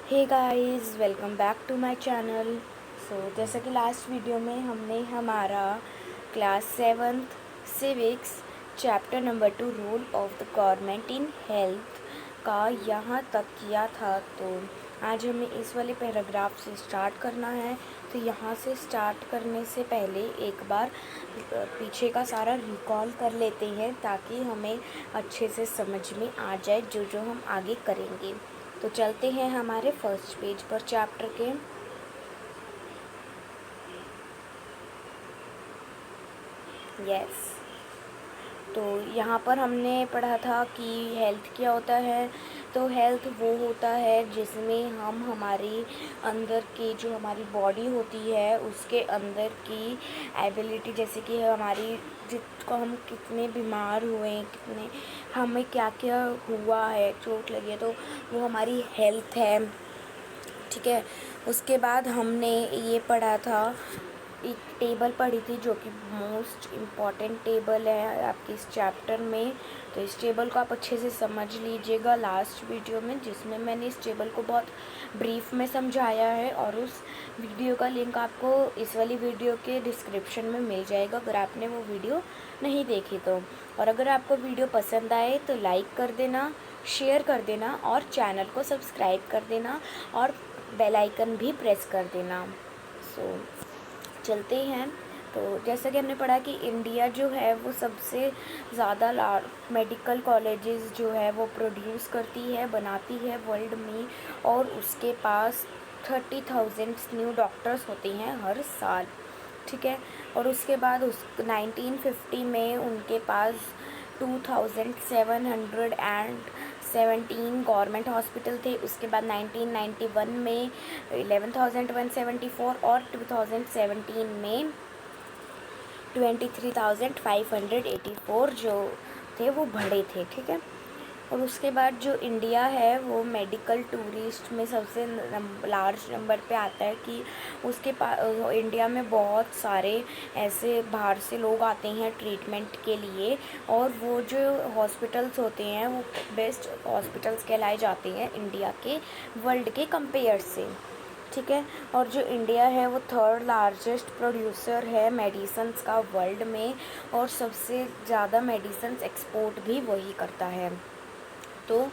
Hey guys, welcome back to my channel. जैसा कि last video में हमने हमारा class 7th civics chapter number 2 role of the government in health का यहाँ तक किया था, तो आज हमें इस वाले पैराग्राफ से स्टार्ट करना है। तो यहाँ से स्टार्ट करने से पहले एक बार पीछे का सारा रिकॉल कर लेते हैं ताकि हमें अच्छे से समझ में आ जाए जो जो हम आगे करेंगे। तो चलते हैं हमारे फर्स्ट पेज पर चैप्टर के। यस, तो यहाँ पर हमने पढ़ा था कि हेल्थ क्या होता है। तो हेल्थ वो होता है जिसमें हम हमारी अंदर की जो हमारी बॉडी होती है उसके अंदर की एबिलिटी, जैसे कि हमारी जिसको हम कितने बीमार हुए हैं, कितने हमें क्या क्या हुआ है, चोट लगी है, तो वो हमारी हेल्थ है। ठीक है, उसके बाद हमने ये पढ़ा था, एक टेबल पढ़ी थी जो कि मोस्ट इम्पॉर्टेंट टेबल है आपके इस चैप्टर में। तो इस टेबल को आप अच्छे से समझ लीजिएगा लास्ट वीडियो में, जिसमें मैंने इस टेबल को बहुत ब्रीफ में समझाया है, और उस वीडियो का लिंक आपको इस वाली वीडियो के डिस्क्रिप्शन में मिल जाएगा अगर आपने वो वीडियो नहीं देखी तो। और अगर आपको वीडियो पसंद आए तो लाइक कर देना, शेयर कर देना और चैनल को सब्सक्राइब कर देना और बेल आइकन भी प्रेस कर देना। चलते हैं। तो जैसा कि हमने पढ़ा कि इंडिया जो है वो सबसे ज़्यादा मेडिकल कॉलेजेस जो है वो प्रोड्यूस करती है, बनाती है वर्ल्ड में, और उसके पास 30,000 न्यू डॉक्टर्स होते हैं हर साल। ठीक है, और उसके बाद 1950 में उनके पास 2717 गवर्नमेंट हॉस्पिटल थे। उसके बाद 1991 में 11,174 और 2017 में 23,584 जो थे वो बढ़े थे। ठीक है, और उसके बाद जो इंडिया है वो मेडिकल टूरिस्ट में सबसे लार्ज नंबर पे आता है कि उसके पास इंडिया में बहुत सारे ऐसे बाहर से लोग आते हैं ट्रीटमेंट के लिए, और वो जो हॉस्पिटल्स होते हैं वो बेस्ट हॉस्पिटल्स कहलाए जाते हैं इंडिया के वर्ल्ड के कंपेयर से। ठीक है, और जो इंडिया है वो थर्ड लार्जेस्ट प्रोड्यूसर है मेडिसिन्स का वर्ल्ड में, और सबसे ज़्यादा मेडिसिन्स एक्सपोर्ट भी वही करता है। तो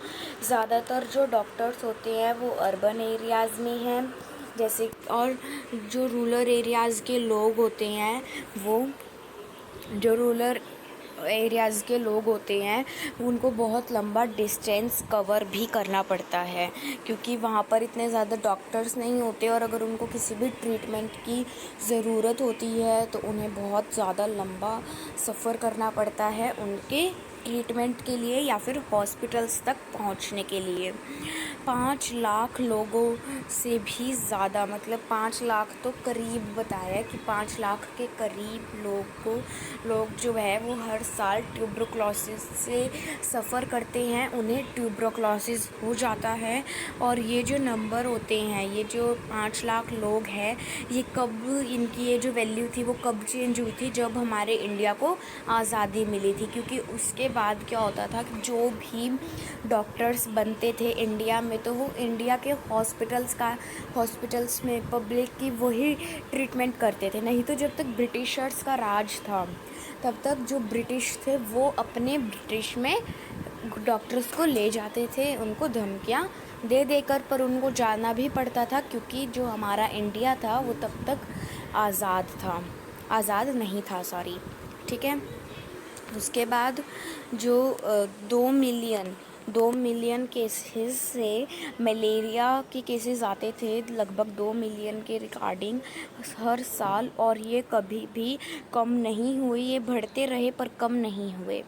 ज़्यादातर जो डॉक्टर्स होते हैं वो अर्बन एरियाज़ में हैं, जैसे, और जो रूरल एरियाज़ के लोग होते हैं वो जो रूरल एरियाज़ के लोग होते हैं उनको बहुत लंबा डिस्टेंस कवर भी करना पड़ता है, क्योंकि वहाँ पर इतने ज़्यादा डॉक्टर्स नहीं होते, और अगर उनको किसी भी ट्रीटमेंट की ज़रूरत होती है तो उन्हें बहुत ज़्यादा लंबा सफ़र करना पड़ता है उनके ट्रीटमेंट के लिए या फिर हॉस्पिटल्स तक पहुंचने के लिए। 5 लाख लोगों से भी ज़्यादा, मतलब 5 लाख तो करीब बताया कि 5 लाख के करीब लोग जो है वो हर साल ट्यूबरक्लोसिस से सफ़र करते हैं, उन्हें ट्यूबरक्लोसिस हो जाता है। और ये जो नंबर होते हैं, ये जो 5 लाख लोग हैं, ये कब, इनकी ये जो वैल्यू थी वो कब चेंज हुई थी, जब हमारे इंडिया को आज़ादी मिली थी। क्योंकि उसके बाद क्या होता था कि जो भी डॉक्टर्स बनते थे इंडिया में तो वो इंडिया के हॉस्पिटल्स में पब्लिक की वही ट्रीटमेंट करते थे। नहीं तो जब तक ब्रिटिशर्स का राज था तब तक जो ब्रिटिश थे वो अपने ब्रिटिश में डॉक्टर्स को ले जाते थे, उनको धमकियाँ दे देकर, पर उनको जाना भी पड़ता था क्योंकि जो हमारा इंडिया था वो तब तक आज़ाद नहीं था, सॉरी। ठीक है, उसके बाद जो 2 मिलियन केसेस से मलेरिया के केसेस आते थे, लगभग 2 मिलियन के रिकॉर्डिंग हर साल, और ये कभी भी कम नहीं हुई, ये बढ़ते रहे पर कम नहीं हुए।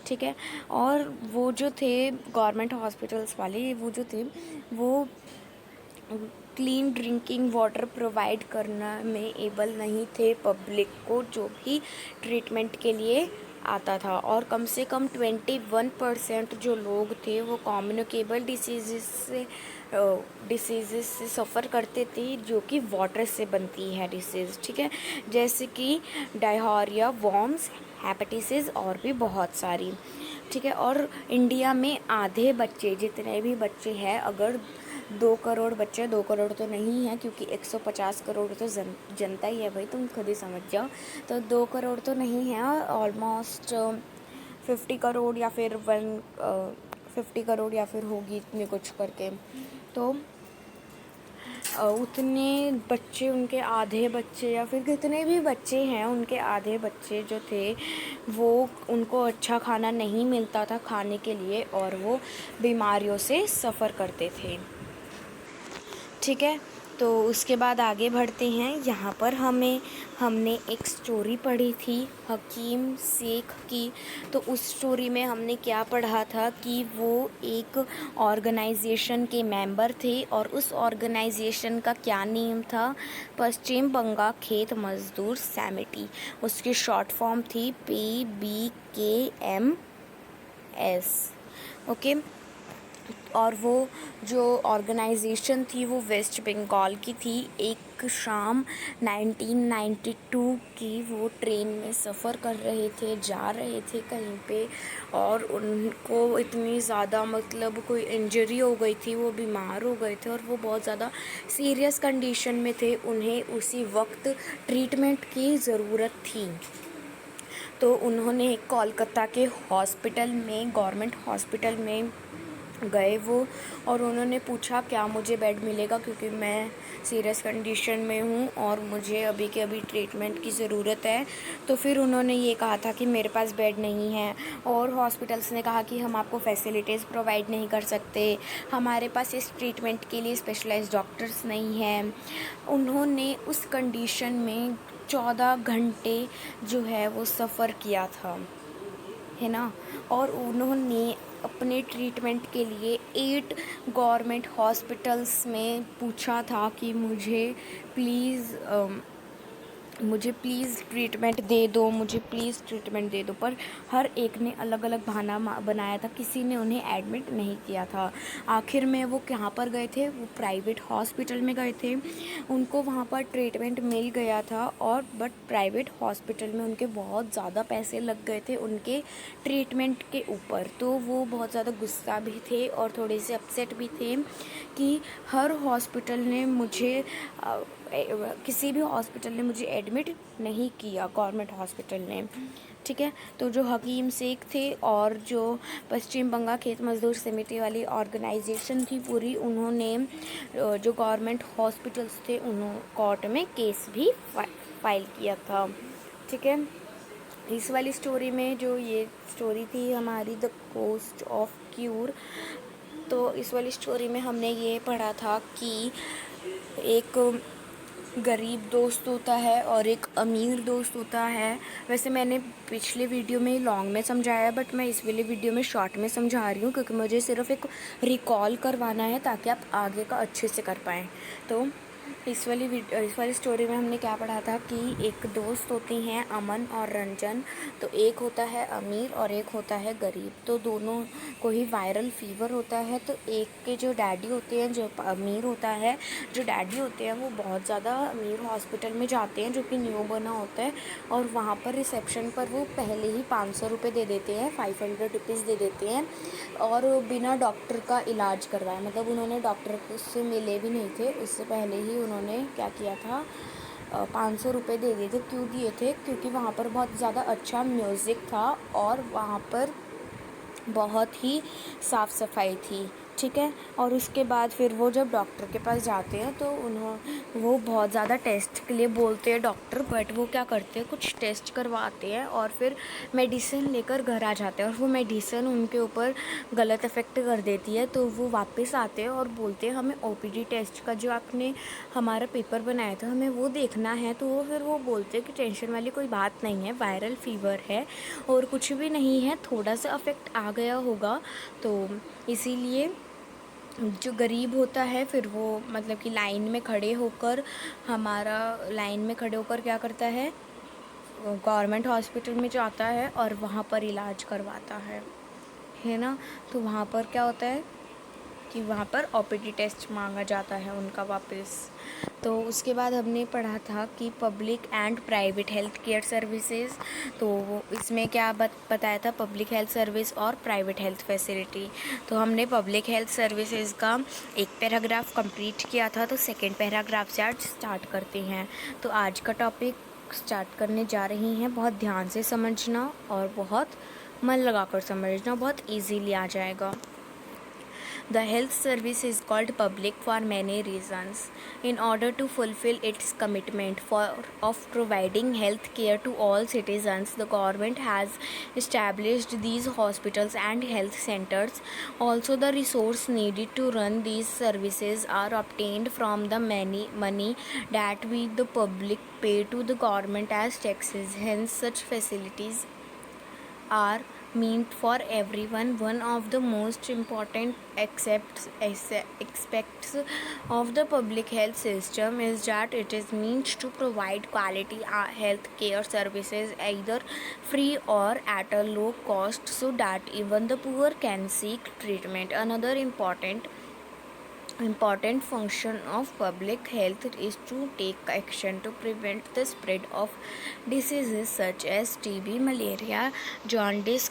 ठीक है, और वो जो थे गवर्नमेंट हॉस्पिटल्स वाले, वो जो थे वो क्लीन ड्रिंकिंग वाटर प्रोवाइड करना में एबल नहीं थे पब्लिक को जो भी ट्रीटमेंट के लिए आता था, और कम से कम 21% जो लोग थे वो कम्युनिकेबल डिसीज़ से सफ़र करते थे, जो कि वाटर से बनती है डिसीज़। ठीक है, जैसे कि डायरिया, वॉर्म्स, हेपेटाइटिस और भी बहुत सारी। ठीक है, और इंडिया में आधे बच्चे, जितने भी बच्चे हैं, अगर 2 करोड़ बच्चे, 2 करोड़ तो नहीं है क्योंकि 150 करोड़ तो जनता ही है भाई, तुम खुद ही समझ जाओ। तो 2 करोड़ तो नहीं है, ऑलमोस्ट 50 करोड़ या फिर 50 करोड़ या फिर होगी इतने कुछ करके। तो उतने बच्चे, उनके आधे बच्चे या फिर कितने भी बच्चे हैं, उनके आधे बच्चे जो थे वो, उनको अच्छा खाना नहीं मिलता था खाने के लिए और वो बीमारियों से सफ़र करते थे। ठीक है, तो उसके बाद आगे बढ़ते हैं। यहाँ पर हमने एक स्टोरी पढ़ी थी हकीम शेख की। तो उस स्टोरी में हमने क्या पढ़ा था कि वो एक ऑर्गेनाइजेशन के मेंबर थे और उस ऑर्गेनाइजेशन का क्या नेम था, पश्चिम बंगाल खेत मजदूर समिति। उसकी शॉर्ट फॉर्म थी PBKMS। ओके, और वो जो ऑर्गेनाइजेशन थी वो वेस्ट बंगाल की थी। एक शाम 1992 की वो ट्रेन में सफ़र कर रहे थे, जा रहे थे कहीं पे, और उनको इतनी ज़्यादा मतलब कोई इंजरी हो गई थी, वो बीमार हो गए थे और वो बहुत ज़्यादा सीरियस कंडीशन में थे। उन्हें उसी वक्त ट्रीटमेंट की ज़रूरत थी। तो उन्होंने कोलकाता के हॉस्पिटल में, गवर्नमेंट हॉस्पिटल में गए वो, और उन्होंने पूछा क्या मुझे बेड मिलेगा, क्योंकि मैं सीरियस कंडीशन में हूँ और मुझे अभी के अभी ट्रीटमेंट की ज़रूरत है। तो फिर उन्होंने ये कहा था कि मेरे पास बेड नहीं है, और हॉस्पिटल्स ने कहा कि हम आपको फैसिलिटीज़ प्रोवाइड नहीं कर सकते, हमारे पास इस ट्रीटमेंट के लिए स्पेशलाइज्ड डॉक्टर्स नहीं हैं। उन्होंने उस कंडीशन में 14 घंटे जो है वो सफ़र किया था, है ना। और उन्होंने अपने ट्रीटमेंट के लिए 8 गवर्नमेंट हॉस्पिटल्स में पूछा था कि मुझे प्लीज़ ट्रीटमेंट दे दो, मुझे प्लीज़ ट्रीटमेंट दे दो। पर हर एक ने अलग अलग बहाना बनाया था, किसी ने उन्हें एडमिट नहीं किया था। आखिर में वो कहाँ पर गए थे, वो प्राइवेट हॉस्पिटल में गए थे। उनको वहाँ पर ट्रीटमेंट मिल गया था, और बट प्राइवेट हॉस्पिटल में उनके बहुत ज़्यादा पैसे लग गए थे उनके ट्रीटमेंट के ऊपर। तो वो बहुत ज़्यादा गुस्सा भी थे और थोड़े से अपसेट भी थे कि हर हॉस्पिटल ने मुझे किसी भी हॉस्पिटल ने मुझे एडमिट नहीं किया, गवर्नमेंट हॉस्पिटल ने। ठीक है, तो जो हकीम शेख थे और जो पश्चिम बंगाल खेत मजदूर समिति वाली ऑर्गेनाइजेशन थी पूरी, उन्होंने जो गवर्नमेंट हॉस्पिटल्स थे उन्होंने कोर्ट में केस भी फाइल किया था। ठीक है, इस वाली स्टोरी में जो ये स्टोरी थी हमारी द कोस्ट ऑफ क्यूर, तो इस वाली स्टोरी में हमने ये पढ़ा था कि एक गरीब दोस्त होता है और एक अमीर दोस्त होता है। वैसे मैंने पिछले वीडियो में लॉन्ग में समझाया, बट मैं इस वाले वीडियो में शॉर्ट में समझा रही हूँ क्योंकि मुझे सिर्फ एक रिकॉल करवाना है ताकि आप आगे का अच्छे से कर पाएँ। तो इस वाली स्टोरी में हमने क्या पढ़ा था कि एक दोस्त होती हैं अमन और रंजन। तो एक होता है अमीर और एक होता है गरीब। तो दोनों को ही वायरल फीवर होता है। तो एक के जो डैडी होते हैं, जो अमीर होता है, जो डैडी होते हैं वो बहुत ज़्यादा अमीर हॉस्पिटल में जाते हैं जो कि न्यू बना होता है, और वहाँ पर रिसेप्शन पर वो पहले ही 500 रुपये दे देते हैं, 500 रुपीज़ दे देते हैं, और बिना डॉक्टर का इलाज करवाए, मतलब उन्होंने डॉक्टर से मिले भी नहीं थे, उससे पहले ही उन्होंने क्या किया था, 500 रुपये दे दिए थे। क्यों दिए थे? क्योंकि वहाँ पर बहुत ज़्यादा अच्छा म्यूज़िक था और वहाँ पर बहुत ही साफ़ सफाई थी। ठीक है, और उसके बाद फिर वो जब डॉक्टर के पास जाते हैं तो वो बहुत ज़्यादा टेस्ट के लिए बोलते हैं डॉक्टर, बट वो क्या करते हैं, कुछ टेस्ट करवाते हैं और फिर मेडिसिन लेकर घर आ जाते हैं, और वो मेडिसिन उनके ऊपर गलत इफ़ेक्ट कर देती है। तो वो वापस आते हैं और बोलते हैं हमें OPD टेस्ट का जो आपने हमारा पेपर बनाया था हमें वो देखना है। तो वो बोलते हैं कि टेंशन वाली कोई बात नहीं है, वायरल फ़ीवर है और कुछ भी नहीं है, थोड़ा सा अफेक्ट आ गया होगा। तो इसीलिए जो गरीब होता है फिर वो मतलब कि लाइन में खड़े होकर क्या करता है, गवर्नमेंट हॉस्पिटल में जाता है और वहाँ पर इलाज करवाता है ना। तो वहाँ पर क्या होता है, कि वहाँ पर ओपीडी टेस्ट मांगा जाता है उनका वापस। तो उसके बाद हमने पढ़ा था कि public and private health care services. तो वो इसमें क्या बताया था, पब्लिक हेल्थ सर्विस और प्राइवेट हेल्थ फैसिलिटी। तो हमने पब्लिक हेल्थ सर्विसेज का एक पैराग्राफ कंप्लीट किया था, तो सेकंड पैराग्राफ से आज स्टार्ट करते हैं। तो आज का टॉपिक स्टार्ट करने जा रही हैं, बहुत ध्यान से समझना और बहुत मन लगाकर समझना, बहुत इजीली आ जाएगा। The health service is called public for many reasons. In order to fulfill its commitment of providing health care to all citizens, the government has established these hospitals and health centers. Also, the resources needed to run these services are obtained from the money that we the public pay to the government as taxes. Hence, such facilities are meant for everyone. One of the most important aspects of the public health system is that it is meant to provide quality health care services either free or at a low cost so that even the poor can seek treatment. Another important function of public health is to take action to prevent the spread of diseases such as TB, malaria, jaundice,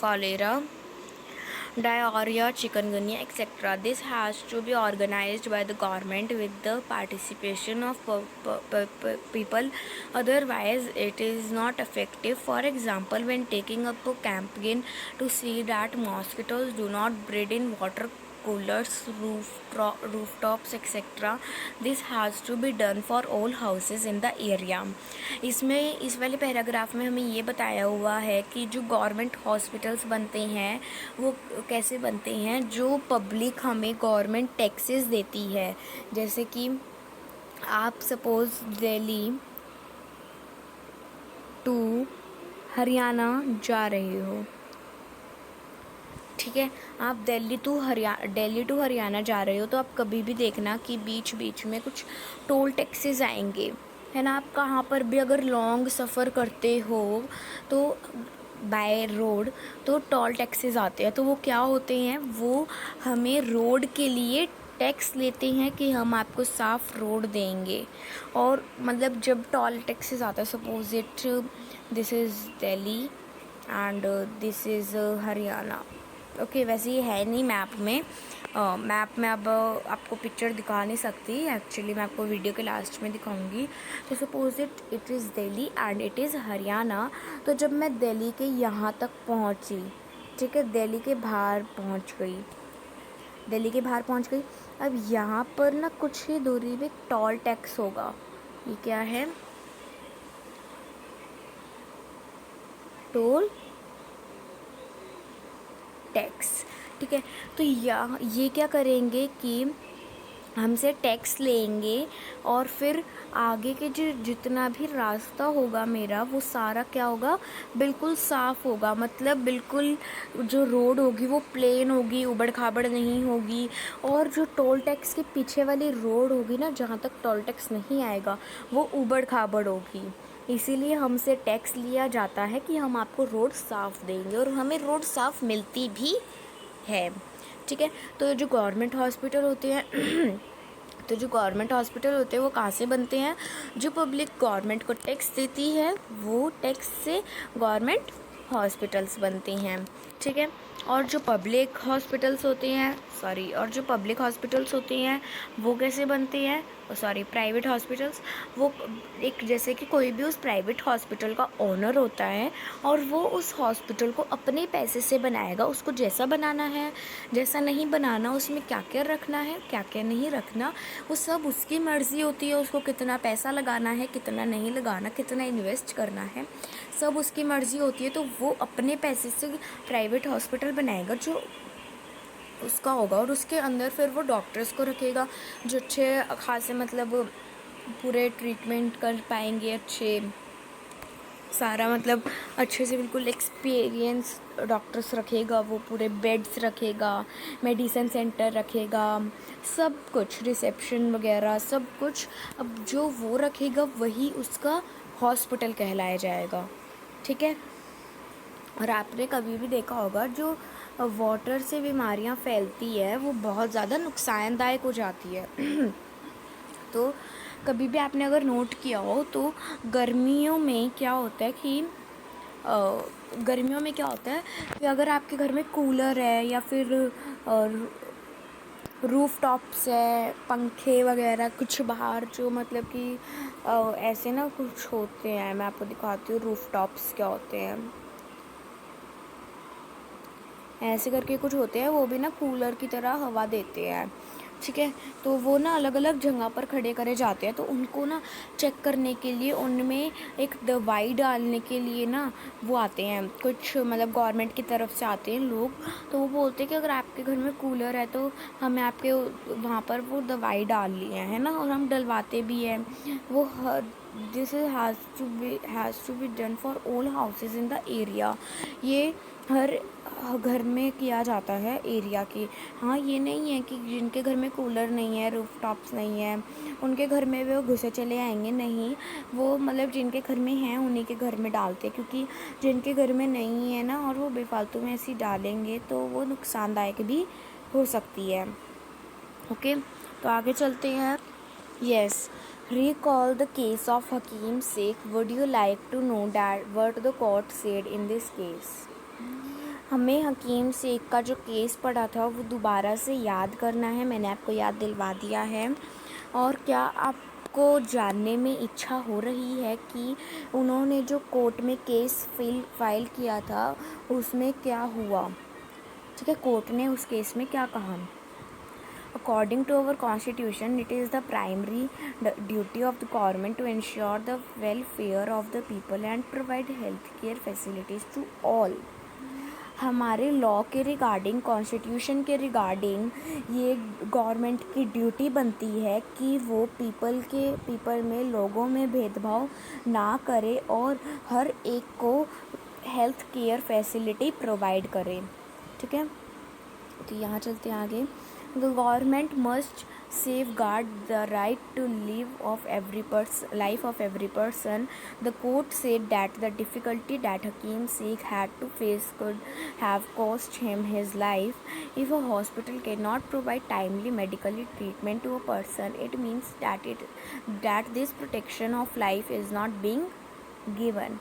cholera, diarrhea, chikungunya, etc. This has to be organized by the government with the participation of people. Otherwise, it is not effective. For example, when taking up a campaign to see that mosquitoes do not breed in water coolers, rooftops, etc. This has to be done for all houses in the area. इसमें इस वाले paragraph में हमें ये बताया हुआ है कि जो गवर्नमेंट हॉस्पिटल्स बनते हैं वो कैसे बनते हैं, जो पब्लिक हमें गवर्नमेंट टैक्सेस देती है। जैसे कि आप सपोज़ दिल्ली टू हरियाणा जा रहे हो, ठीक है, आप दिल्ली टू हरियाणा जा रहे हो, तो आप कभी भी देखना कि बीच बीच में कुछ टोल टैक्सेस आएंगे, है ना। आप कहाँ पर भी अगर लॉन्ग सफ़र करते हो तो बाय रोड तो टोल टैक्सेस आते हैं। तो वो क्या होते हैं, वो हमें रोड के लिए टैक्स लेते हैं कि हम आपको साफ़ रोड देंगे। और मतलब जब टोल टैक्सेस आता है, suppose it this is Delhi and this is Haryana, okay. वैसे ये है नहीं मैप में, मैप में अब आपको पिक्चर दिखा नहीं सकती एक्चुअली, मैं आपको वीडियो के लास्ट में दिखाऊंगी। तो suppose it is Delhi and it is Haryana. तो जब मैं दिल्ली के यहाँ तक पहुँची, ठीक है, दिल्ली के बाहर पहुँच गई, अब यहाँ पर ना कुछ ही दूरी में टोल टैक्स होगा। ये क्या है, टोल टैक्स, ठीक है। तो ये क्या करेंगे कि हमसे टैक्स लेंगे और फिर आगे के जो जितना भी रास्ता होगा मेरा, वो सारा क्या होगा, बिल्कुल साफ़ होगा। मतलब बिल्कुल जो रोड होगी वो प्लेन होगी, उबड़ खाबड़ नहीं होगी। और जो टोल टैक्स के पीछे वाली रोड होगी ना, जहाँ तक टोल टैक्स नहीं आएगा, वो उबड़ खाबड़ होगी। इसीलिए हमसे टैक्स लिया जाता है कि हम आपको रोड साफ़ देंगे, और हमें रोड साफ़ मिलती भी है, ठीक है। तो जो गवर्नमेंट हॉस्पिटल होते हैं वो कहाँ से बनते हैं, जो पब्लिक गवर्नमेंट को टैक्स देती है वो टैक्स से गवर्नमेंट हॉस्पिटल्स बनते हैं, ठीक है। और जो पब्लिक हॉस्पिटल्स होते हैं वो कैसे बनते हैं, प्राइवेट हॉस्पिटल्स, वो एक जैसे कि कोई भी उस प्राइवेट हॉस्पिटल का ओनर होता है और वो उस हॉस्पिटल को अपने पैसे से बनाएगा। उसको जैसा बनाना है, जैसा नहीं बनाना, उसमें क्या क्या रखना है, क्या क्या नहीं रखना, वो सब उसकी मर्ज़ी होती है। उसको कितना पैसा लगाना है, कितना नहीं लगाना, कितना इन्वेस्ट करना है, सब उसकी मर्ज़ी होती है। तो वो अपने पैसे से प्राइवेट हॉस्पिटल बनाएगा जो उसका होगा, और उसके अंदर फिर वो डॉक्टर्स को रखेगा जो अच्छे खासे मतलब पूरे ट्रीटमेंट कर पाएंगे, अच्छे सारा मतलब अच्छे से बिल्कुल एक्सपीरियंस डॉक्टर्स रखेगा, वो पूरे बेड्स रखेगा, मेडिसिन सेंटर रखेगा, सब कुछ, रिसेप्शन वगैरह सब कुछ। अब जो वो रखेगा वही उसका हॉस्पिटल कहलाया जाएगा, ठीक है। और आपने कभी भी देखा होगा जो वाटर से बीमारियां फैलती है वो बहुत ज़्यादा नुकसानदायक हो जाती है। तो कभी भी आपने अगर नोट किया हो तो गर्मियों में क्या होता है कि गर्मियों में क्या होता है कि अगर आपके घर में कूलर है या फिर रूफ टॉप्स है, पंखे वगैरह कुछ बाहर जो मतलब कि ऐसे ना कुछ होते हैं, मैं आपको दिखाती हूँ रूफ टॉप्स क्या होते हैं। ऐसे करके कुछ होते हैं, वो भी ना कूलर की तरह हवा देते हैं, ठीक है। तो वो ना अलग अलग जगह पर खड़े करे जाते हैं, तो उनको ना चेक करने के लिए उनमें एक दवाई डालने के लिए ना वो आते हैं, कुछ मतलब गवर्नमेंट की तरफ से आते हैं लोग। तो वो बोलते हैं कि अगर आपके घर में कूलर है तो हमें आपके वहाँ पर वो दवाई डाल ली है ना, और हम डलवाते भी हैं वो। This has to be done for all houses in the area. ये हर घर में किया जाता है एरिया की। हाँ, ये नहीं है कि जिनके घर में कूलर नहीं है, रूफ टॉप्स नहीं है, उनके घर में वो घुसे चले आएंगे, नहीं। वो मतलब जिनके घर में हैं उन्हीं के घर में डालते, क्योंकि जिनके घर में नहीं है ना और वो बेफालतू में ऐसी डालेंगे तो वो नुकसानदायक भी हो सकती है। ओके, तो आगे चलते हैं। Yes, recall the case of Hakim Sheikh. Would you like to know that what the court said in this case? हमें हकीम शेख का जो केस पढ़ा था वो दोबारा से याद करना है, मैंने आपको याद दिलवा दिया है। और क्या आपको जानने में इच्छा हो रही है कि उन्होंने जो कोर्ट में केस फाइल किया था उसमें क्या हुआ, ठीक है, कोर्ट ने उस केस में क्या कहा। According to our constitution, it is the primary duty of the government to ensure the welfare of the people and provide health care facilities to all. हमारे लॉ के रिगार्डिंग, कॉन्स्टिट्यूशन के regarding ये government की duty बनती है कि वो people में, लोगों में भेदभाव ना करे और हर एक को हेल्थ केयर फैसिलिटी प्रोवाइड करे, ठीक है। तो यहाँ चलते हैं आगे। The government must safeguard the right to live of life of every person. The court said that the difficulty that Hakim Sheikh had to face could have cost him his life. If a hospital cannot provide timely medical treatment to a person, it means that this protection of life is not being given.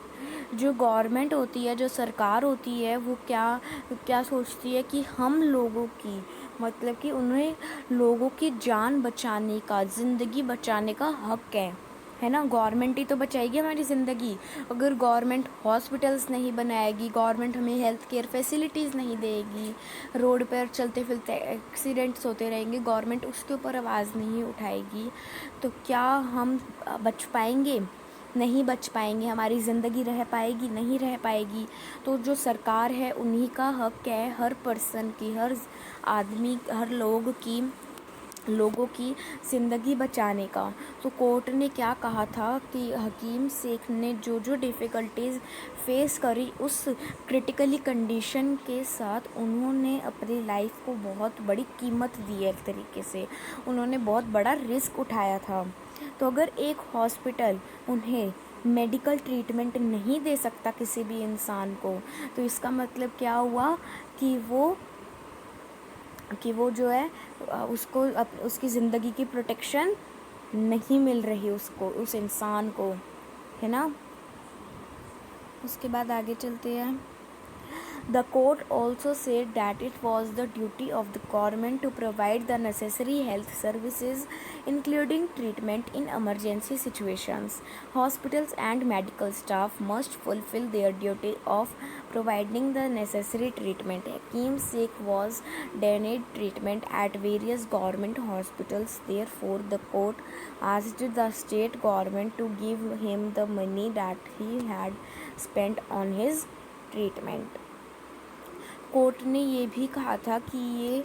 जो government होती है, जो सरकार होती है, वो क्या सोचती है कि हम लोगों की मतलब कि उन्हें लोगों की जान बचाने का, ज़िंदगी बचाने का हक है ना। गवर्नमेंट ही तो बचाएगी हमारी ज़िंदगी। अगर गवर्नमेंट हॉस्पिटल्स नहीं बनाएगी, गवर्नमेंट हमें हेल्थ केयर फैसिलिटीज़ नहीं देगी, रोड पर चलते फिरते एक्सीडेंट्स होते रहेंगे, गवर्नमेंट उसके ऊपर आवाज़ नहीं उठाएगी, तो क्या हम बच पाएंगे? नहीं बच पाएंगे। हमारी ज़िंदगी रह पाएगी? नहीं रह पाएगी। तो जो सरकार है उन्हीं का हक है हर पर्सन की, हर आदमी, हर लोगों की ज़िंदगी बचाने का। तो कोर्ट ने क्या कहा था कि हकीम शेख ने जो डिफ़िकल्टीज़ फेस करी, उस क्रिटिकली कंडीशन के साथ उन्होंने अपनी लाइफ को बहुत बड़ी कीमत दी है। एक तरीके से उन्होंने बहुत बड़ा रिस्क उठाया था। तो अगर एक हॉस्पिटल उन्हें मेडिकल ट्रीटमेंट नहीं दे सकता किसी भी इंसान को, तो इसका मतलब क्या हुआ कि वो जो है उसको उसकी ज़िंदगी की प्रोटेक्शन नहीं मिल रही उसको, उस इंसान को, है ना। उसके बाद आगे चलते हैं। The court also said that it was the duty of the government to provide the necessary health services, including treatment in emergency situations. Hospitals and medical staff must fulfill their duty of providing the necessary treatment. Hakim Sheikh was denied treatment at various government hospitals. Therefore, the court asked the state government to give him the money that he had spent on his treatment. Court ने ये भी कहा था कि ये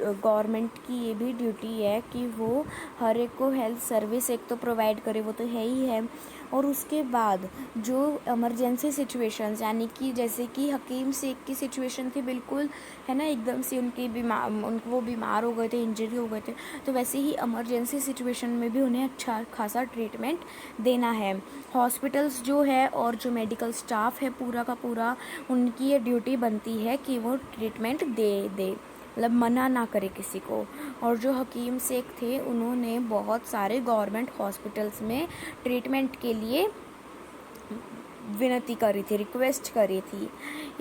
government की ये भी ड्यूटी है कि वो हर एक को हेल्थ सर्विस एक तो प्रोवाइड करे, वो तो है ही है। और उसके बाद जो इमरजेंसी सिचुएशंस, यानी कि जैसे कि हकीम शेख की सिचुएशन थी बिल्कुल, है ना, एकदम से वो बीमार हो गए थे, इंजरी हो गए थे, तो वैसे ही इमरजेंसी सिचुएशन में भी उन्हें अच्छा खासा ट्रीटमेंट देना है। हॉस्पिटल्स जो है और जो मेडिकल स्टाफ है पूरा का पूरा, उनकी ये ड्यूटी बनती है कि वो ट्रीटमेंट दे मतलब मना ना करे किसी को। और जो हकीम शेख थे उन्होंने बहुत सारे गवर्नमेंट हॉस्पिटल्स में ट्रीटमेंट के लिए विनती करी थी, रिक्वेस्ट करी थी।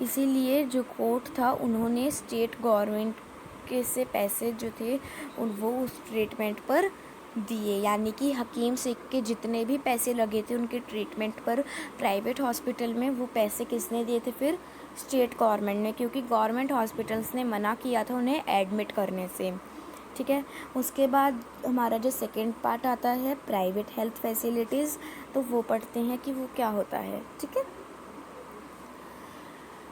इसीलिए जो कोर्ट था उन्होंने स्टेट गवर्नमेंट के से पैसे जो थे वो उस ट्रीटमेंट पर दिए। यानी कि हकीम शेख के जितने भी पैसे लगे थे उनके ट्रीटमेंट पर प्राइवेट हॉस्पिटल में, वो पैसे किसने दिए थे फिर? स्टेट गवर्नमेंट ने, क्योंकि गवर्नमेंट हॉस्पिटल्स ने मना किया था उन्हें एडमिट करने से। ठीक है, उसके बाद हमारा जो सेकेंड पार्ट आता है प्राइवेट हेल्थ फैसिलिटीज़, तो वो पढ़ते हैं कि वो क्या होता है। ठीक है,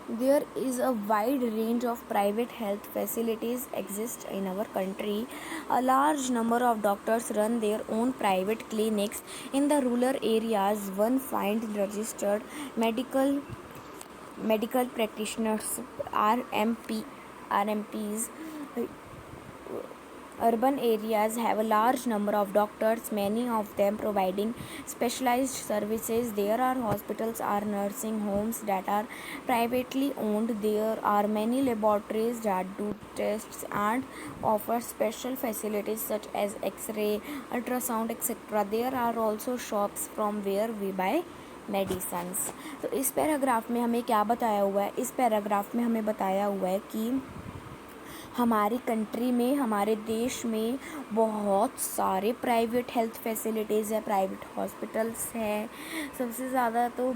There is a wide range of private health facilities exist in our country. A large number of doctors run their own private clinics. In the rural areas, one finds registered medical practitioners RMPs. Urban areas have a large number of doctors, many of them providing specialized services. There are hospitals or nursing homes that are privately owned. There are many laboratories that do tests and offer special facilities such as X-ray, ultrasound, etc. There are also shops from where we buy medicines. तो इस paragraph में हमें क्या बताया हुआ है? इस paragraph में हमें बताया हुआ है कि हमारी कंट्री में, हमारे देश में बहुत सारे प्राइवेट हेल्थ फैसिलिटीज़ है, प्राइवेट हॉस्पिटल्स हैं। सबसे ज़्यादा तो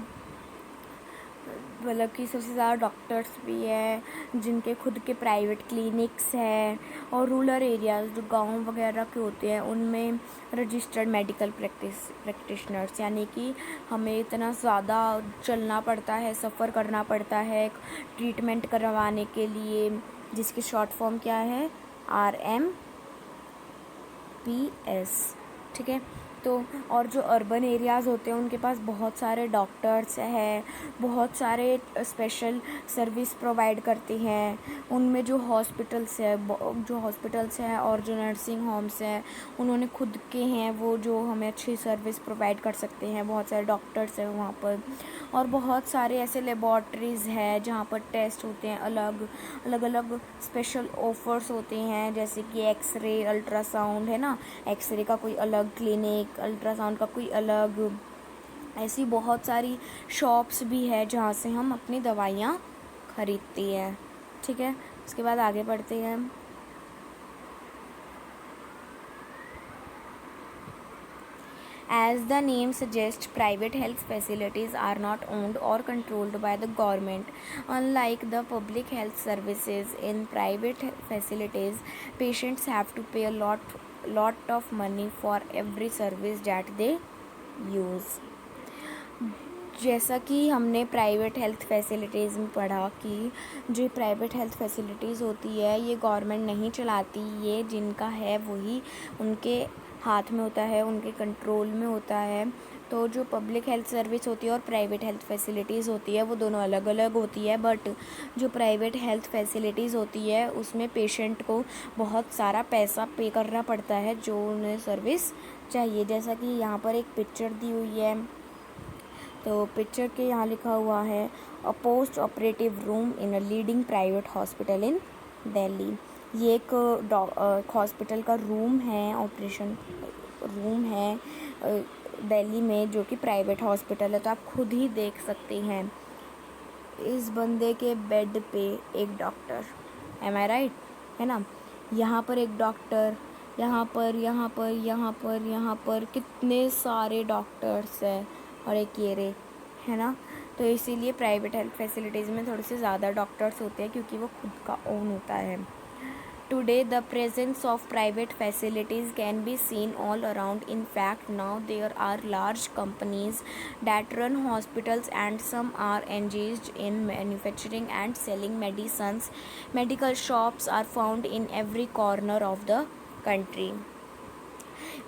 मतलब कि सबसे ज़्यादा डॉक्टर्स भी हैं जिनके खुद के प्राइवेट क्लिनिक्स हैं। और रूरल एरियाज़ जो गांव वगैरह के होते हैं उनमें रजिस्टर्ड मेडिकल प्रैक्टिशनर्स, यानी कि हमें इतना ज़्यादा चलना पड़ता है, सफ़र करना पड़ता है ट्रीटमेंट करवाने के लिए, जिसकी शॉर्ट फॉर्म क्या है? RMPS। ठीक है, तो और जो अर्बन एरियाज़ होते हैं उनके पास बहुत सारे डॉक्टर्स हैं, बहुत सारे स्पेशल सर्विस प्रोवाइड करती हैं। उनमें जो हॉस्पिटल्स हैं और जो नर्सिंग होम्स हैं उन्होंने खुद के हैं वो जो हमें अच्छी सर्विस प्रोवाइड कर सकते हैं। बहुत सारे डॉक्टर्स हैं वहाँ पर, और बहुत सारे ऐसे लेबॉर्ट्रीज़ हैं जहाँ पर टेस्ट होते हैं, अलग अलग स्पेशल ऑफर्स होते हैं, जैसे कि एक्सरे, अल्ट्रासाउंड है ना, एक्सरे का कोई अलग क्लिनिक, अल्ट्रासाउंड का कोई अलग। ऐसी बहुत सारी शॉप्स भी है जहाँ से हम अपनी दवाइयाँ खरीदती हैं। ठीक है, उसके बाद आगे बढ़ते हैं। As the name suggests, private health facilities are not owned or controlled by the government. Unlike the public health services, in private facilities, patients have to pay a lot of money for every service that they use. जैसा कि हमने private health facilities में पढ़ा कि जो private health facilities होती है ये गवर्नमेंट नहीं चलाती, ये जिनका है वही उनके हाथ में होता है, उनके कंट्रोल में होता है। तो जो पब्लिक हेल्थ सर्विस होती है और प्राइवेट हेल्थ फैसिलिटीज़ होती है वो दोनों अलग अलग होती है, बट जो प्राइवेट हेल्थ फैसिलिटीज़ होती है उसमें पेशेंट को बहुत सारा पैसा पे करना पड़ता है जो उन्हें सर्विस चाहिए। जैसा कि यहाँ पर एक पिक्चर दी हुई है, तो पिक्चर के यहाँ लिखा हुआ है अ post operative room in a leading private hospital in Delhi. ये एक हॉस्पिटल का रूम है, ऑपरेशन रूम है दिल्ली में, जो कि प्राइवेट हॉस्पिटल है। तो आप खुद ही देख सकते हैं इस बंदे के बेड पे एक डॉक्टर, एम आई राइट, है ना, यहाँ पर एक डॉक्टर, यहाँ पर कितने सारे डॉक्टर्स हैं, और एक ये रे, है ना। तो इसीलिए प्राइवेट हेल्थ फैसिलिटीज़ में थोड़े से ज़्यादा डॉक्टर्स होते हैं क्योंकि वो खुद का ओन होता है। Today, the presence of private facilities can be seen all around. In fact, now there are large companies that run hospitals and some are engaged in manufacturing and selling medicines. Medical shops are found in every corner of the country.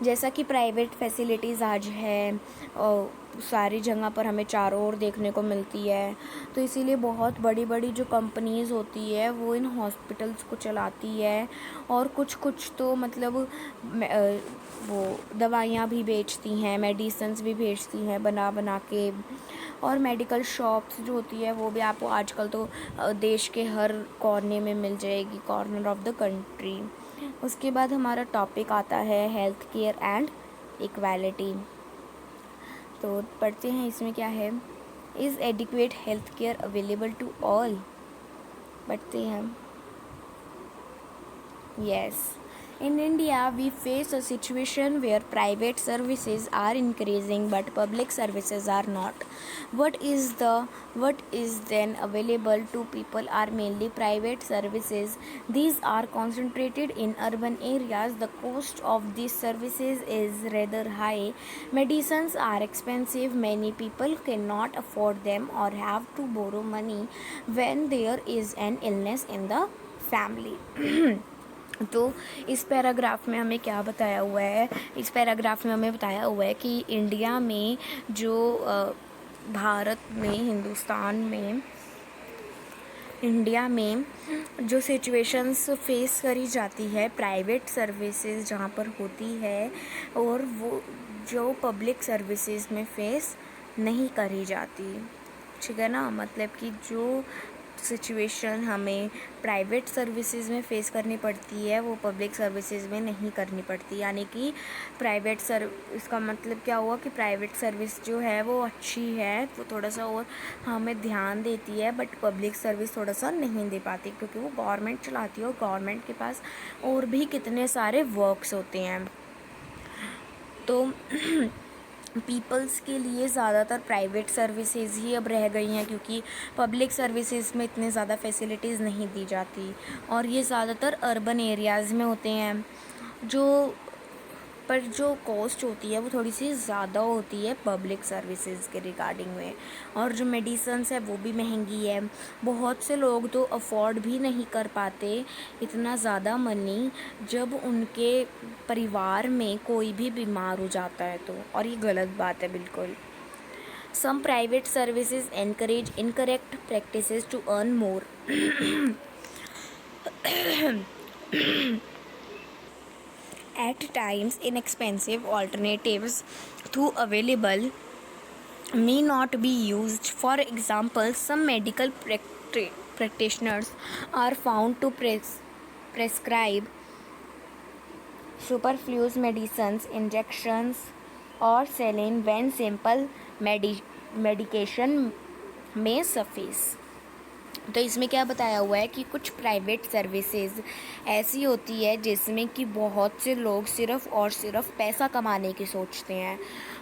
जैसा कि private facilities आज है और सारी जगह पर हमें चारों ओर देखने को मिलती है, तो इसीलिए बहुत बड़ी बड़ी जो कंपनीज़ होती है वो इन हॉस्पिटल्स को चलाती है। और कुछ कुछ तो मतलब वो दवाइयाँ भी बेचती हैं, मेडिसिन्स भी बेचती हैं बना बना के। और मेडिकल शॉप्स जो होती है वो भी आपको आजकल तो देश के हर कोने में मिल जाएगी, कॉर्नर ऑफ द कंट्री। उसके बाद हमारा टॉपिक आता है हेल्थ केयर एंड इक्वालिटी। तो पढ़ते हैं इसमें क्या है। Is adequate health care available to all. पढ़ते हैं। Yes, in India, we face a situation where private services are increasing but public services are not. What is then available to people are mainly private services. These are concentrated in urban areas. The cost of these services is rather high. Medicines are expensive. Many people cannot afford them or have to borrow money when there is an illness in the family. तो इस paragraph में हमें क्या बताया हुआ है। इस paragraph में हमें बताया हुआ है कि इंडिया में जो भारत में इंडिया में जो सिचुएशंस फेस करी जाती है प्राइवेट सर्विसेज जहाँ पर होती है, और वो जो पब्लिक सर्विसेज में फेस नहीं करी जाती। ठीक है ना, मतलब कि जो सिचुएशन हमें प्राइवेट सर्विसेज में फ़ेस करनी पड़ती है वो पब्लिक सर्विसेज में नहीं करनी पड़ती। यानी कि इसका मतलब क्या हुआ कि प्राइवेट सर्विस जो है वो अच्छी है, वो थोड़ा सा और हमें ध्यान देती है, बट पब्लिक सर्विस थोड़ा सा नहीं दे पाती क्योंकि वो गवर्नमेंट चलाती है और गवर्नमेंट के पास और भी कितने सारे वर्क्स होते हैं। तो पीपल्स के लिए ज़्यादातर प्राइवेट सर्विसेज ही अब रह गई हैं क्योंकि पब्लिक सर्विसेज में इतने ज़्यादा फैसिलिटीज़ नहीं दी जाती, और ये ज़्यादातर अर्बन एरियाज़ में होते हैं। पर जो कॉस्ट होती है वो थोड़ी सी ज़्यादा होती है पब्लिक सर्विसेज के रिगार्डिंग में, और जो मेडिसन्स है वो भी महंगी है। बहुत से लोग तो अफोर्ड भी नहीं कर पाते इतना ज़्यादा मनी जब उनके परिवार में कोई भी बीमार हो जाता है तो, और ये गलत बात है बिल्कुल। Some private services encourage incorrect practices to earn more. At times, inexpensive alternatives though available may not be used. For example, some medical practitioners are found to prescribe superfluous medicines, injections, or saline when simple medication may suffice. तो इसमें क्या बताया हुआ है कि कुछ private services ऐसी होती है जिसमें कि बहुत से लोग सिर्फ़ और सिर्फ पैसा कमाने की सोचते हैं।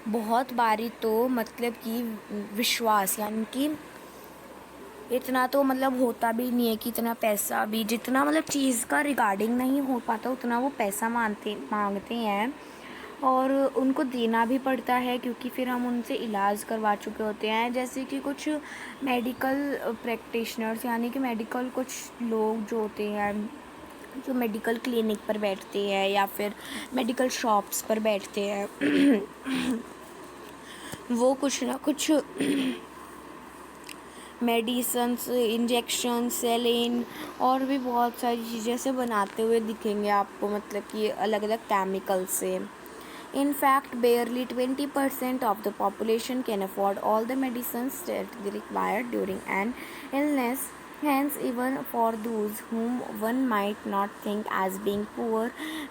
बहुत बारी तो मतलब कि विश्वास, यानी कि इतना तो मतलब होता भी नहीं है कि इतना पैसा भी, जितना मतलब चीज़ का रिगार्डिंग नहीं हो पाता उतना वो पैसा मांगते हैं, और उनको देना भी पड़ता है क्योंकि फिर हम उनसे इलाज करवा चुके होते हैं। जैसे कि कुछ मेडिकल प्रैक्टिशनर्स, यानी कि मेडिकल कुछ लोग जो होते हैं जो मेडिकल क्लिनिक पर बैठते हैं या फिर मेडिकल शॉप्स पर बैठते हैं वो कुछ ना कुछ मेडिसन्स, इंजेक्शन, सेलिन और भी बहुत सारी चीज़ें से बनाते हुए दिखेंगे आपको, मतलब कि अलग अलग केमिकल से। In fact, barely 20% of the population can afford all the medicines that they require during an illness. Hence, even for those whom one might not think as being poor,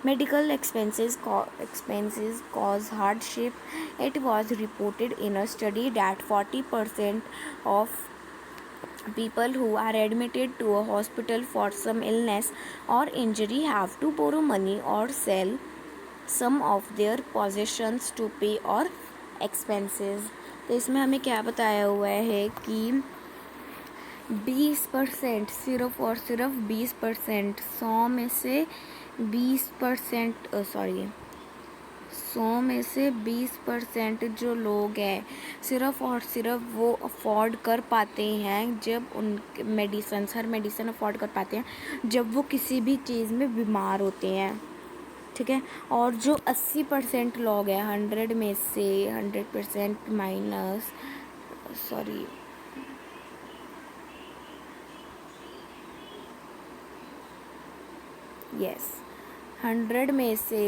medical expenses cause hardship. It was reported in a study that 40% of people who are admitted to a hospital for some illness or injury have to borrow money or sell some of their possessions to pay or expenses. तो इसमें हमें क्या बताया हुआ है कि 20%, सिर्फ और सिर्फ 20%, 100 में से 20% जो लोग हैं सिर्फ़ और सिर्फ वो अफोर्ड कर पाते हैं जब उनके हर मेडिसिन अफोर्ड कर पाते हैं जब वो किसी भी चीज़ में बीमार होते हैं। ठीक है। और जो 80% लोग हैं 100 में से 100% माइनस सॉरी यस 100 में से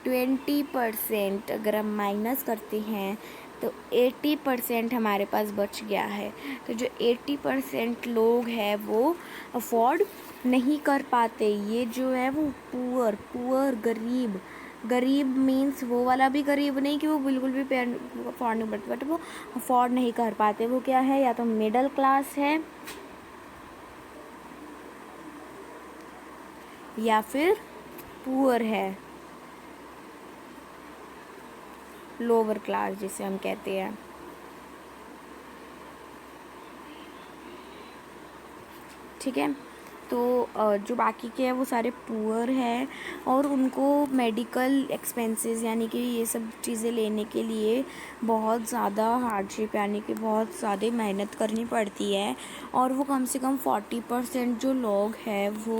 20% अगर हम माइनस करते हैं तो 80% हमारे पास बच गया है। तो जो 80% लोग हैं वो अफोर्ड नहीं कर पाते। ये जो है वो पुअर गरीब मीन्स वो वाला भी गरीब नहीं कि वो बिल्कुल भी अफोर्ड नहीं करते, बट वो अफोर्ड नहीं कर पाते। वो क्या है, या तो मिडिल क्लास है या फिर पुअर है, लोअर क्लास जिसे हम कहते हैं। ठीक है। तो जो बाकी के हैं वो सारे पुअर हैं और उनको मेडिकल एक्सपेंसेस यानी कि ये सब चीज़ें लेने के लिए बहुत ज़्यादा हार्डशिप यानी कि बहुत ज़्यादा मेहनत करनी पड़ती है। और वो कम से कम 40% जो लोग हैं वो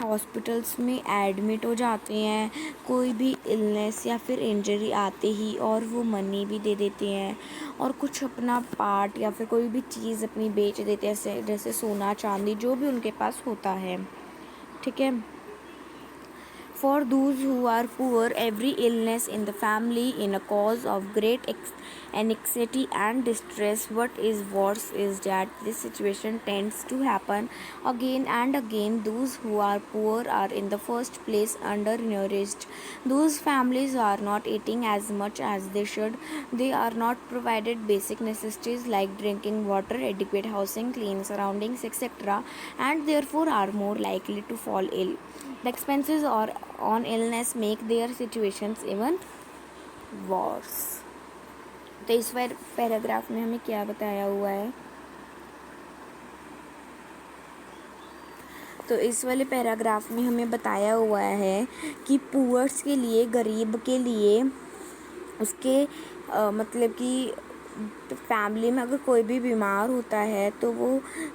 हॉस्पिटल्स में एडमिट हो जाते हैं कोई भी इलनेस या फिर इंजरी आते ही, और वो मनी भी दे देते हैं और कुछ अपना पार्ट या फिर कोई भी चीज़ अपनी बेच देते हैं, जैसे सोना चांदी जो भी उनके पास होता है। ठीक है। For those who are poor, every illness in the family is a cause of great anxiety and distress. What is worse is that this situation tends to happen again and again. Those who are poor are in the first place undernourished. Those families are not eating as much as they should. They are not provided basic necessities like drinking water, adequate housing, clean surroundings, etc., and therefore are more likely to fall ill. The expenses or on illness make their situations even worse. तो इस paragraph में हमें क्या बताया हुआ है, तो इस वाले पैराग्राफ में हमें बताया हुआ है कि पुअर्स के लिए, गरीब के लिए, उसके मतलब कि फैमिली में अगर कोई भी बीमार होता है तो वो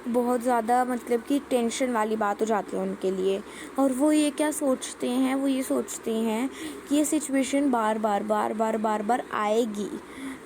बहुत ज़्यादा मतलब कि टेंशन वाली बात हो जाती है उनके लिए। और वो ये क्या सोचते हैं, वो ये सोचते हैं कि ये सिचुएशन बार बार आएगी।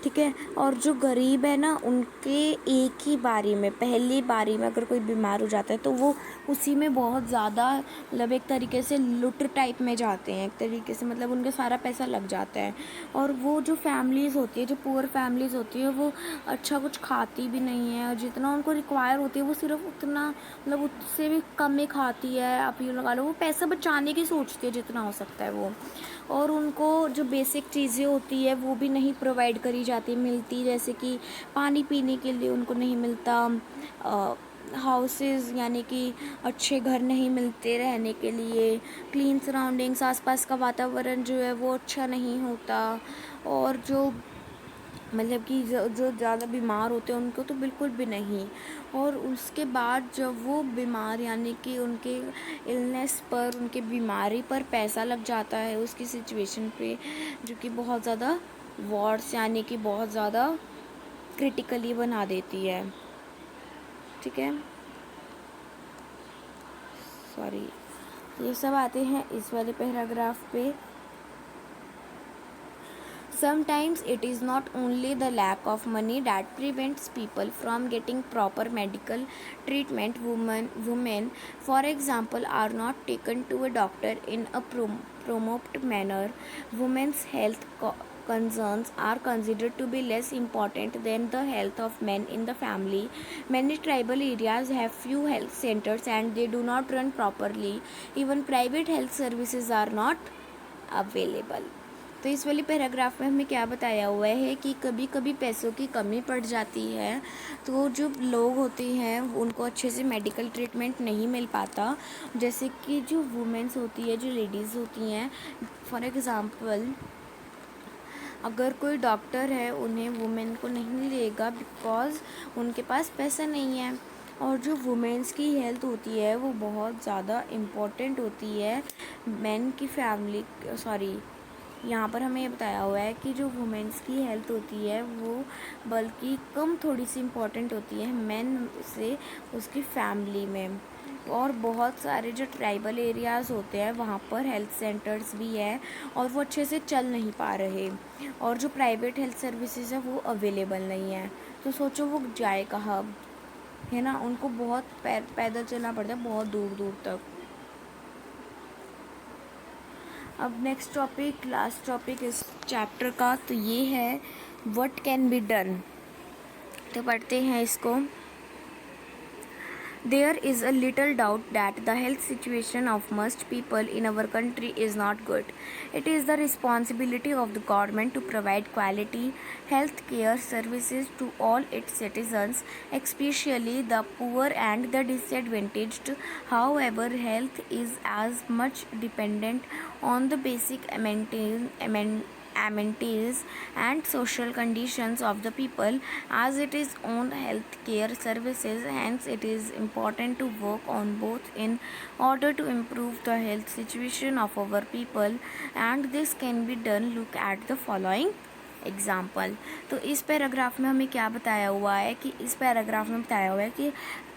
ठीक है। और जो गरीब है ना, उनके एक ही बारी में, पहली बारी में अगर कोई बीमार हो जाता है तो वो उसी में बहुत ज़्यादा मतलब एक तरीके से लुट टाइप में जाते हैं, एक तरीके से मतलब उनका सारा पैसा लग जाता है। और वो जो फैमिलीज़ होती है, जो पुअर फैमिलीज़ होती है, वो अच्छा कुछ खाती भी नहीं है और जितना उनको रिक्वायर होती है वो सिर्फ उतना मतलब उससे भी कम ही खाती है। आप ये लगा लो वो पैसा बचाने की सोचती है जितना हो सकता है वो। और उनको जो बेसिक चीज़ें होती है वो भी नहीं प्रोवाइड करी जाती मिलती, जैसे कि पानी पीने के लिए उनको नहीं मिलता, हाउसेस यानी कि अच्छे घर नहीं मिलते रहने के लिए, क्लीन सराउंडिंग्स, आसपास का वातावरण जो है वो अच्छा नहीं होता। और जो मतलब कि जो ज़्यादा बीमार होते हैं उनको तो बिल्कुल भी नहीं। और उसके बाद जब वो बीमार यानी कि उनके इलनेस पर, उनके बीमारी पर पैसा लग जाता है उसकी सिचुएशन पे, जो कि बहुत ज़्यादा वॉर्स यानी कि बहुत ज़्यादा क्रिटिकली बना देती है। ठीक है। सॉरी, ये सब आते हैं इस वाले पैराग्राफ पे। Sometimes it is not only the lack of money that prevents people from getting proper medical treatment. Women, for example, are not taken to a doctor in a prompt manner. Women's health concerns are considered to be less important than the health of men in the family. Many tribal areas have few health centers and they do not run properly. Even private health services are not available. तो इस वाली paragraph में हमें क्या बताया हुआ है कि कभी कभी पैसों की कमी पड़ जाती है तो जो लोग होते हैं उनको अच्छे से मेडिकल ट्रीटमेंट नहीं मिल पाता। जैसे कि जो वुमेन्स होती है, जो लेडीज़ होती हैं, फॉर एग्ज़ाम्पल अगर कोई डॉक्टर है उन्हें वुमेन को नहीं लेगा बिकॉज़ उनके पास पैसा नहीं है। और जो वुमेन्स की हेल्थ होती है वो बहुत ज़्यादा इम्पॉर्टेंट होती है मेन की फैमिली, सॉरी, यहाँ पर हमें ये बताया हुआ है कि जो वुमेन्स की हेल्थ होती है वो बल्कि कम थोड़ी सी इम्पॉर्टेंट होती है मेन से उसकी फैमिली में। और बहुत सारे जो ट्राइबल एरियाज़ होते हैं वहाँ पर हेल्थ सेंटर्स भी है और वो अच्छे से चल नहीं पा रहे, और जो प्राइवेट हेल्थ सर्विसेज है वो अवेलेबल नहीं है। तो सोचो वो जाए कहाँ, है ना। उनको बहुत पैदल चलना पड़ता है बहुत दूर दूर तक। अब नेक्स्ट टॉपिक, लास्ट टॉपिक इस चैप्टर का, तो ये है व्हाट कैन बी डन। तो पढ़ते हैं इसको। There is a little doubt that the health situation of most people in our country is not good. It is the responsibility of the government to provide quality health care services to all its citizens, especially the poor and the disadvantaged. However, health is as much dependent on the basic amenities and social conditions of the people as it is on health care services. Hence it is important to work on both in order to improve the health situation of our people, and this can be done. Look at the following example. तो इस paragraph में हमें क्या बताया हुआ है कि इस पैराग्राफ में बताया हुआ है कि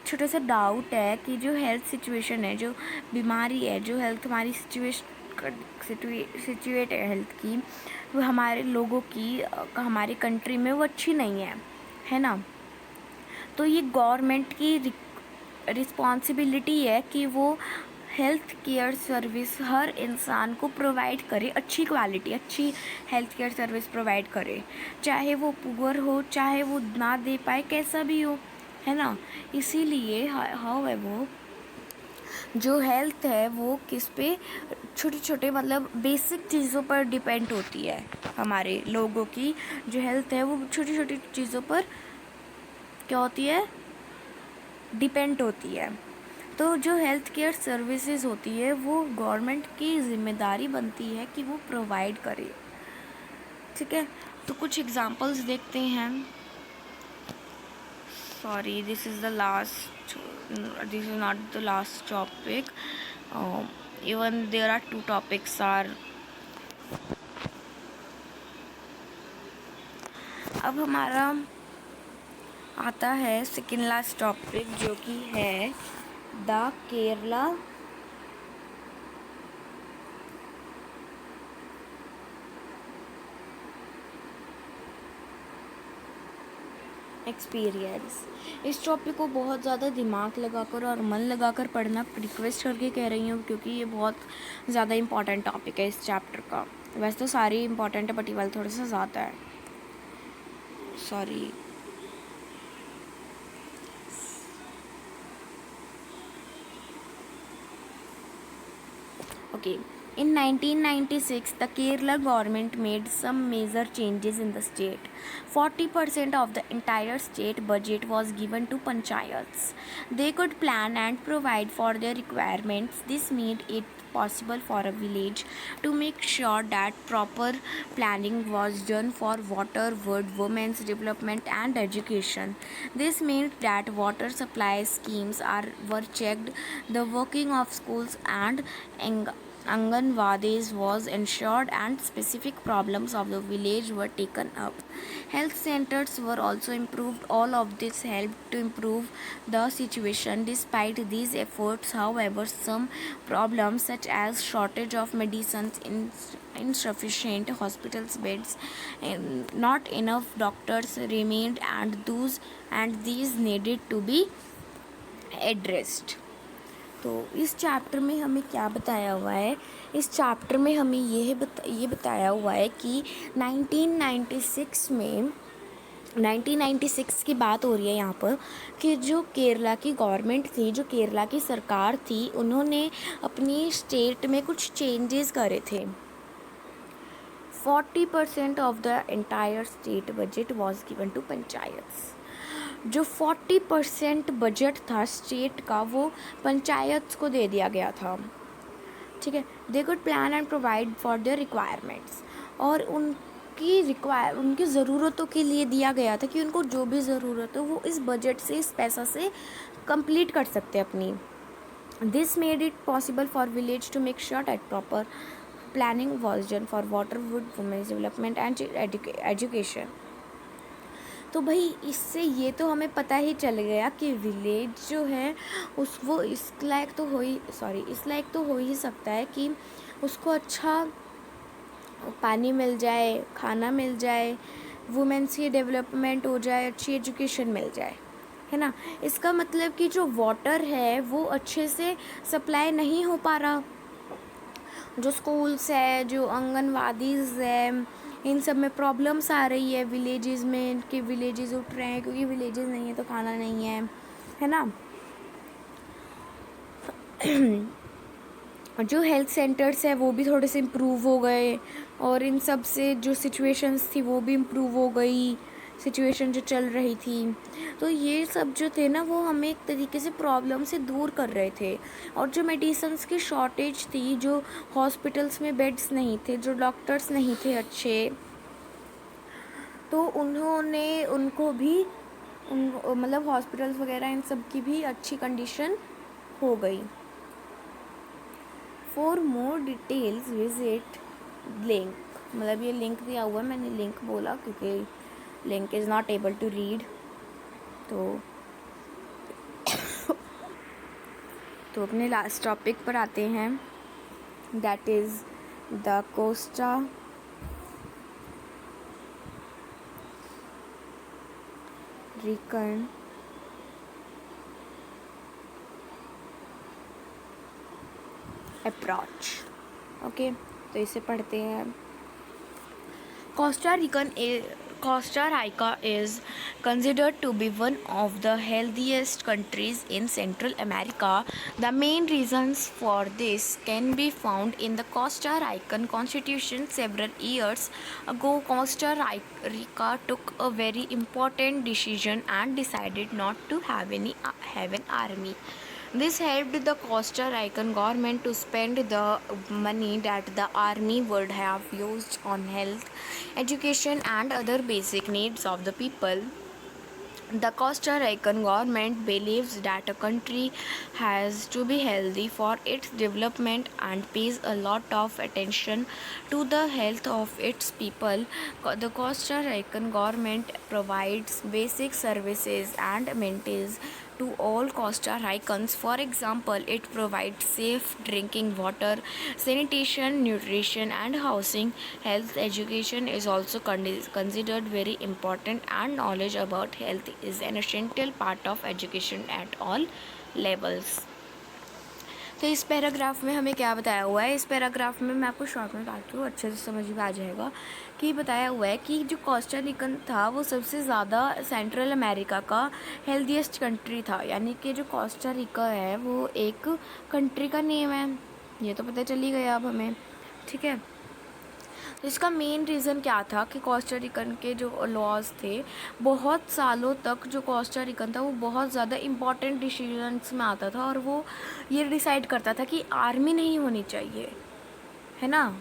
छोटा सा डाउट है कि जो हेल्थ सिचुएशन है, जो बीमारी है, जो हेल्थ हमारी सिचुएट है हेल्थ की, वो हमारे लोगों की हमारी कंट्री में वो अच्छी नहीं है ना। तो ये गवर्नमेंट की रिस्पॉन्सिबिलिटी है कि वो हेल्थ केयर सर्विस हर इंसान को प्रोवाइड करे, अच्छी क्वालिटी, अच्छी हेल्थ केयर सर्विस प्रोवाइड करे, चाहे वो पुअर हो, चाहे वो ना दे पाए, कैसा भी हो, है ना। इसीलिए हाउ जो हेल्थ है वो किस पे, छोटे छोटे मतलब बेसिक चीज़ों पर डिपेंड होती है। हमारे लोगों की जो हेल्थ है वो छोटी छोटी चीज़ों पर क्या होती है, डिपेंड होती है। तो जो हेल्थ केयर सर्विसेज होती है वो गवर्नमेंट की जिम्मेदारी बनती है कि वो प्रोवाइड करे, ठीक है। तो कुछ एग्जांपल्स देखते हैं। Sorry, this is not the last topic, even there are 2 topics are. अब हमारा आता है सेकेंड लास्ट टॉपिक, जो कि है द केरला एक्सपीरियंस। इस टॉपिक को बहुत ज़्यादा दिमाग लगाकर और मन लगाकर पढ़ना रिक्वेस्ट करके कह रही हूँ, क्योंकि ये बहुत ज़्यादा इम्पॉर्टेंट टॉपिक है इस चैप्टर का। वैसे तो सारे इम्पॉर्टेंट है बट ये वाला थोड़ा सा ज़्यादा है, sorry. Okay. In 1996, the Kerala government made some major changes in the state. 40% of the entire state budget was given to panchayats. They could plan and provide for their requirements. This made it possible for a village to make sure that proper planning was done for water, wood, women's development and education. This meant that water supply schemes were checked, the working of schools and Anganwadis was ensured, and specific problems of the village were taken up. Health centers were also improved. All of this helped to improve the situation. Despite these efforts, however, some problems such as shortage of medicines, insufficient hospitals beds, and not enough doctors remained, and these needed to be addressed. तो इस chapter में हमें क्या बताया हुआ है, इस chapter में हमें ये बताया हुआ है कि 1996 की बात हो रही है यहाँ पर, कि जो केरला की गवर्नमेंट थी, जो केरला की सरकार थी, उन्होंने अपनी स्टेट में कुछ चेंजेस करे थे। 40% of the entire state budget was given to panchayats. जो 40% बजट था स्टेट का वो पंचायत को दे दिया गया था, ठीक है। They could plan and provide for their requirements, और उनकी ज़रूरतों के लिए दिया गया था कि उनको जो भी ज़रूरत हो वो इस बजट से, इस पैसा से कंप्लीट कर सकते हैं अपनी। This made it possible for village to make sure that proper planning was done for water, wood, women's development and education. तो भाई इससे ये तो हमें पता ही चल गया कि विलेज जो है वो इस लायक तो हो ही सकता है कि उसको अच्छा पानी मिल जाए, खाना मिल जाए, वुमेन्स की डेवलपमेंट हो जाए, अच्छी एजुकेशन मिल जाए, है ना। इसका मतलब कि जो वाटर है वो अच्छे से सप्लाई नहीं हो पा रहा। जो स्कूल्स है, जो आंगनवाड़ीज़ है, इन सब में प्रॉब्लम्स आ रही है विलेजेस में, कि विलेजेस उठ रहे हैं क्योंकि विलेजेस नहीं है तो खाना नहीं है ना। जो हेल्थ सेंटर्स है वो भी थोड़े से इम्प्रूव हो गए, और इन सब से जो सिचुएशंस थी वो भी इम्प्रूव हो गई, सिचुएशन जो चल रही थी। तो ये सब जो थे ना वो हमें एक तरीके से प्रॉब्लम से दूर कर रहे थे। और जो मेडिसिन्स की शॉर्टेज थी, जो हॉस्पिटल्स में बेड्स नहीं थे, जो डॉक्टर्स नहीं थे अच्छे, तो उन्होंने उनको भी मतलब हॉस्पिटल्स वगैरह इन सब की भी अच्छी कंडीशन हो गई। For more details visit link, मतलब ये लिंक दिया हुआ है, मैंने लिंक बोला क्योंकि link is not able to read. तो अपने लास्ट टॉपिक पर आते हैं, that is the Costa Rican approach. Okay, तो इसे पढ़ते हैं। Costa Rica is considered to be one of the healthiest countries in Central America. The main reasons for this can be found in the Costa Rican Constitution. Several years ago, Costa Rica took a very important decision and decided not to have an army. This helped the Costa Rican government to spend the money that the army would have used on health, education, and other basic needs of the people. The Costa Rican government believes that a country has to be healthy for its development and pays a lot of attention to the health of its people. The Costa Rican government provides basic services and maintains to all Costa Ricans. For example, it provides safe drinking water, sanitation, nutrition, and housing. Health education is also considered very important, and knowledge about health is an essential part of education at all levels. तो इस paragraph में हमें क्या बताया हुआ है, इस paragraph में मैं आपको शॉर्ट में बताती हूँ, अच्छे से समझ में आ जाएगा। कि बताया हुआ है कि जो कोस्टा रिकन था वो सबसे ज़्यादा सेंट्रल अमेरिका का हेल्दीएस्ट कंट्री था। यानी कि जो कोस्टा रिका है वो एक कंट्री का नेम है, ये तो पता चल ही गया अब हमें, ठीक है। तो इसका मेन रीज़न क्या था कि कोस्टा रिकन के जो लॉज थे, बहुत सालों तक जो कोस्टा रिकन था वो बहुत ज़्यादा इम्पॉर्टेंट डिसीजंस में आता था, और वो ये डिसाइड करता था कि आर्मी नहीं होनी चाहिए, है ना,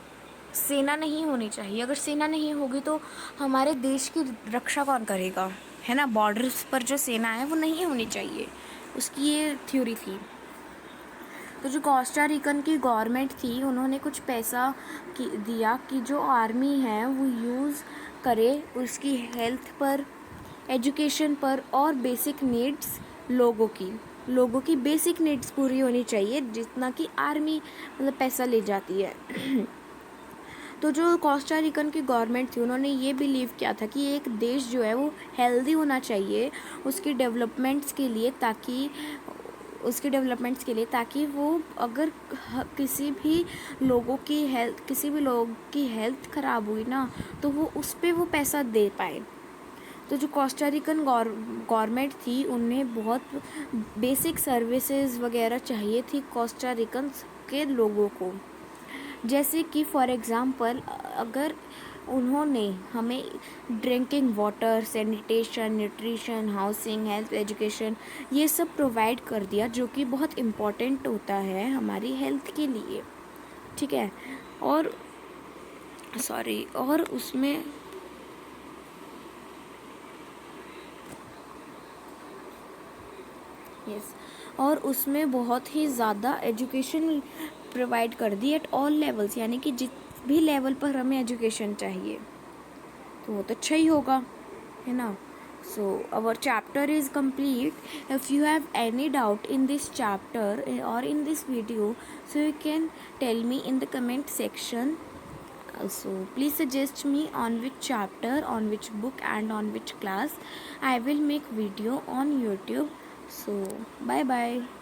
सेना नहीं होनी चाहिए। अगर सेना नहीं होगी तो हमारे देश की रक्षा कौन करेगा, है ना। बॉर्डर्स पर जो सेना है वो नहीं होनी चाहिए, उसकी ये थ्योरी थी। तो जो कोस्टा रिकन की गवर्नमेंट थी उन्होंने कुछ पैसा दिया कि जो आर्मी है वो यूज़ करे उसकी हेल्थ पर, एजुकेशन पर, और बेसिक नीड्स लोगों की बेसिक नीड्स पूरी होनी चाहिए, जितना कि आर्मी मतलब पैसा ले जाती है। तो जो कोस्टा रिकन की गवर्नमेंट थी उन्होंने ये बिलीव किया था कि एक देश जो है वो हेल्दी होना चाहिए उसकी डेवलपमेंट्स के लिए, ताकि वो अगर किसी भी लोग की हेल्थ ख़राब हुई ना तो वो उस पर वो पैसा दे पाए। तो जो कोस्टा रिकन गवर्नमेंट थी उन्हें बहुत बेसिक सर्विसेज वगैरह चाहिए थी कोस्टा रिकन के लोगों को। जैसे कि फॉर एग्ज़ाम्पल अगर उन्होंने हमें drinking water, sanitation, nutrition, housing, health, education ये सब प्रोवाइड कर दिया, जो कि बहुत इम्पॉर्टेंट होता है हमारी हेल्थ के लिए, ठीक है। और उसमें और उसमें बहुत ही ज़्यादा एजुकेशन प्रोवाइड कर दी एट ऑल लेवल्स, यानी कि जिस भी लेवल पर हमें एजुकेशन चाहिए तो वो तो अच्छा ही होगा, है ना। So our chapter is complete. If you have any doubt in this chapter or in this video, so you can tell me in the comment section. So please suggest me on which chapter, on which book and on which class I will make video on YouTube. So bye bye.